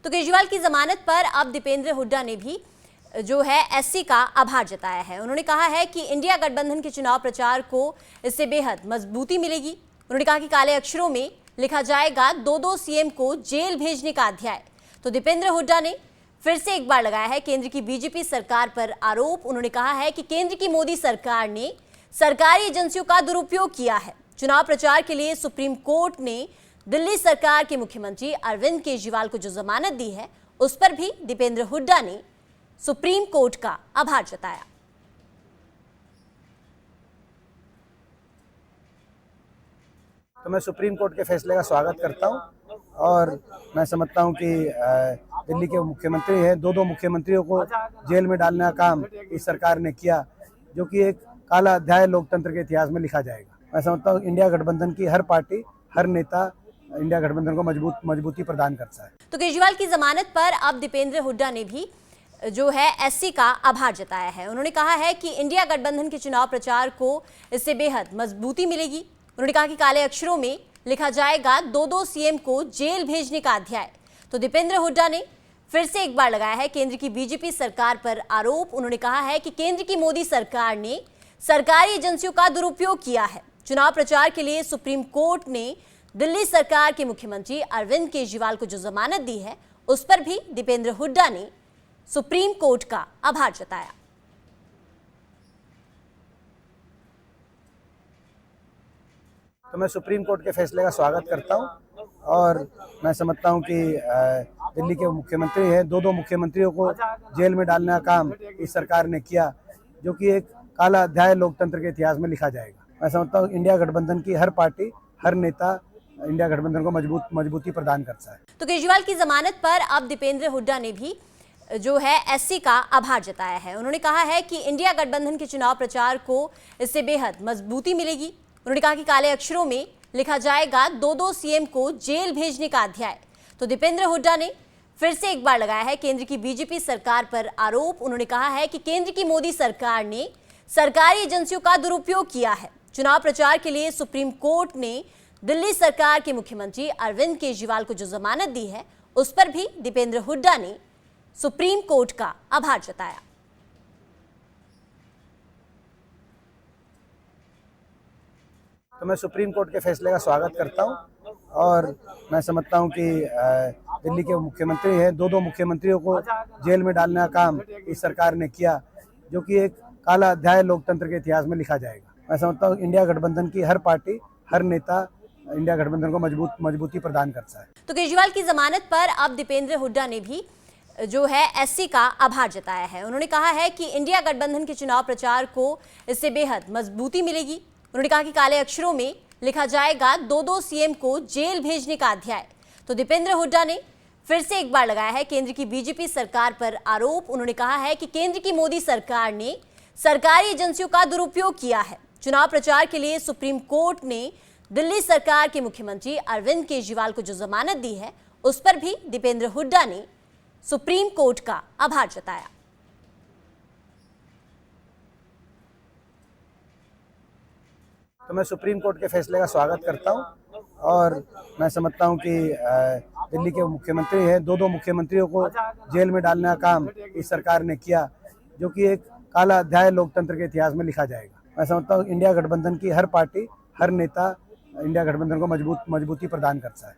तो केजरीवाल की जमानत पर अब दीपेंद्र हुड्डा ने भी जो है एससी का आभार जताया है। उन्होंने कहा है कि इंडिया गठबंधन के चुनाव प्रचार को इससे बेहद मजबूती मिलेगी। उन्होंने कहा कि काले अक्षरों में लिखा जाएगा 2-2 सीएम को जेल भेजने का अध्याय। तो दीपेंद्र हुड्डा ने फिर से एक बार लगाया है केंद्र की बीजेपी सरकार पर आरोप। उन्होंने कहा है कि केंद्र की मोदी सरकार ने सरकारी एजेंसियों का दुरुपयोग किया है। चुनाव प्रचार के लिए सुप्रीम कोर्ट ने दिल्ली सरकार के मुख्यमंत्री अरविंद केजरीवाल को जो जमानत दी है, उस पर भी दीपेंद्र हुड्डा ने सुप्रीम कोर्ट का आभार जताया। तो मैं सुप्रीम कोर्ट के फैसले का स्वागत करता हूं और मैं समझता हूं कि दिल्ली के मुख्यमंत्री हैं, 2-2 मुख्यमंत्रियों को जेल में डालने का काम इस सरकार ने किया, जो कि एक काला अध्याय लोकतंत्र के इतिहास में लिखा जाएगा। मैं समझता हूं इंडिया गठबंधन की हर पार्टी, हर नेता इंडिया गठबंधन को मजबूती प्रदान करता है। तो केजरीवाल की जमानत पर अब दीपेंद्र हुड्डा ने भी जो है एससी का आभार जताया है। उन्होंने कहा है कि इंडिया गठबंधन के चुनाव प्रचार को इससे बेहद मजबूती मिलेगी। उन्होंने कहा कि काले अक्षरों में लिखा जाएगा 2-2 सीएम को जेल भेजने का अध्याय। तो दीपेंद्र हुड्डा ने फिर से एक बार लगाया है केंद्र की बीजेपी सरकार पर आरोप। उन्होंने कहा है कि केंद्र की मोदी सरकार ने सरकारी एजेंसियों का दुरुपयोग किया है। चुनाव प्रचार के लिए सुप्रीम कोर्ट ने दिल्ली सरकार के मुख्यमंत्री अरविंद केजरीवाल को जो जमानत दी है, उस पर भी दीपेंद्र हुड्डा ने सुप्रीम कोर्ट का आभार जताया। तो मैं सुप्रीम कोर्ट के फैसले का स्वागत करता हूं और मैं समझता हूं कि दिल्ली के मुख्यमंत्री हैं, 2-2 मुख्यमंत्रियों को जेल में डालने का काम इस सरकार ने किया, जो कि एक काला अध्याय लोकतंत्र के इतिहास में लिखा जाएगा। मैं समझता हूं इंडिया गठबंधन की हर पार्टी, हर नेता इंडिया गठबंधन को मजबूती प्रदान करता है। तो केजरीवाल की जमानत पर अब दीपेंद्र हुड्डा ने भी जो है एससी का आभार जताया है। उन्होंने कहा है कि इंडिया गठबंधन के चुनाव प्रचार को इससे बेहद मजबूती मिलेगी। उन्होंने कहा कि काले अक्षरों में लिखा जाएगा 2-2 सीएम को जेल भेजने का अध्याय। तो दीपेंद्र हुड्डा ने फिर से एक बार लगाया है केंद्र की बीजेपी सरकार पर आरोप। उन्होंने कहा है कि केंद्र की मोदी सरकार ने सरकारी एजेंसियों का दुरुपयोग किया है। चुनाव प्रचार के लिए सुप्रीम कोर्ट ने दिल्ली सरकार के मुख्यमंत्री अरविंद केजरीवाल को जो जमानत दी है, उस पर भी दीपेंद्र हुड्डा ने सुप्रीम कोर्ट का आभार जताया। तो मैं सुप्रीम कोर्ट के फैसले का स्वागत करता हूं और मैं समझता हूं कि दिल्ली के मुख्यमंत्री हैं, 2-2 मुख्यमंत्रियों को जेल में डालने का काम इस सरकार ने किया, जो कि एक काला अध्याय लोकतंत्र के इतिहास में लिखा जाएगा। मैं समझता हूं इंडिया गठबंधन की हर पार्टी, हर नेता इंडिया गठबंधन को मजबूती प्रदान करता है। तो केजरीवाल की जमानत पर अब दीपेंद्र हुड्डा ने भी जो है एससी का आभार जताया है। उन्होंने कहा है कि इंडिया गठबंधन के चुनाव प्रचार को इससे बेहद मजबूती मिलेगी। उन्होंने कहा कि काले अक्षरों में लिखा जाएगा 2-2 सीएम को जेल भेजने का अध्याय। तो दीपेंद्र हुड्डा ने फिर से एक बार लगाया है केंद्र की बीजेपी सरकार पर आरोप। उन्होंने कहा है कि केंद्र की मोदी सरकार ने सरकारी एजेंसियों का दुरुपयोग किया है। चुनाव प्रचार के लिए सुप्रीम कोर्ट ने दिल्ली सरकार के मुख्यमंत्री अरविंद केजरीवाल को जो जमानत दी है, उस पर भी दीपेंद्र हुड्डा ने सुप्रीम कोर्ट का आभार जताया। तो मैं सुप्रीम कोर्ट के फैसले का स्वागत करता हूं और मैं समझता हूं कि दिल्ली के मुख्यमंत्री हैं, 2-2 मुख्यमंत्रियों को जेल में डालने का काम इस सरकार ने किया, जो कि एक काला अध्याय लोकतंत्र के इतिहास में लिखा जाएगा। मैं समझता हूं इंडिया गठबंधन की हर पार्टी, हर नेता इंडिया गठबंधन को मजबूती प्रदान करता है।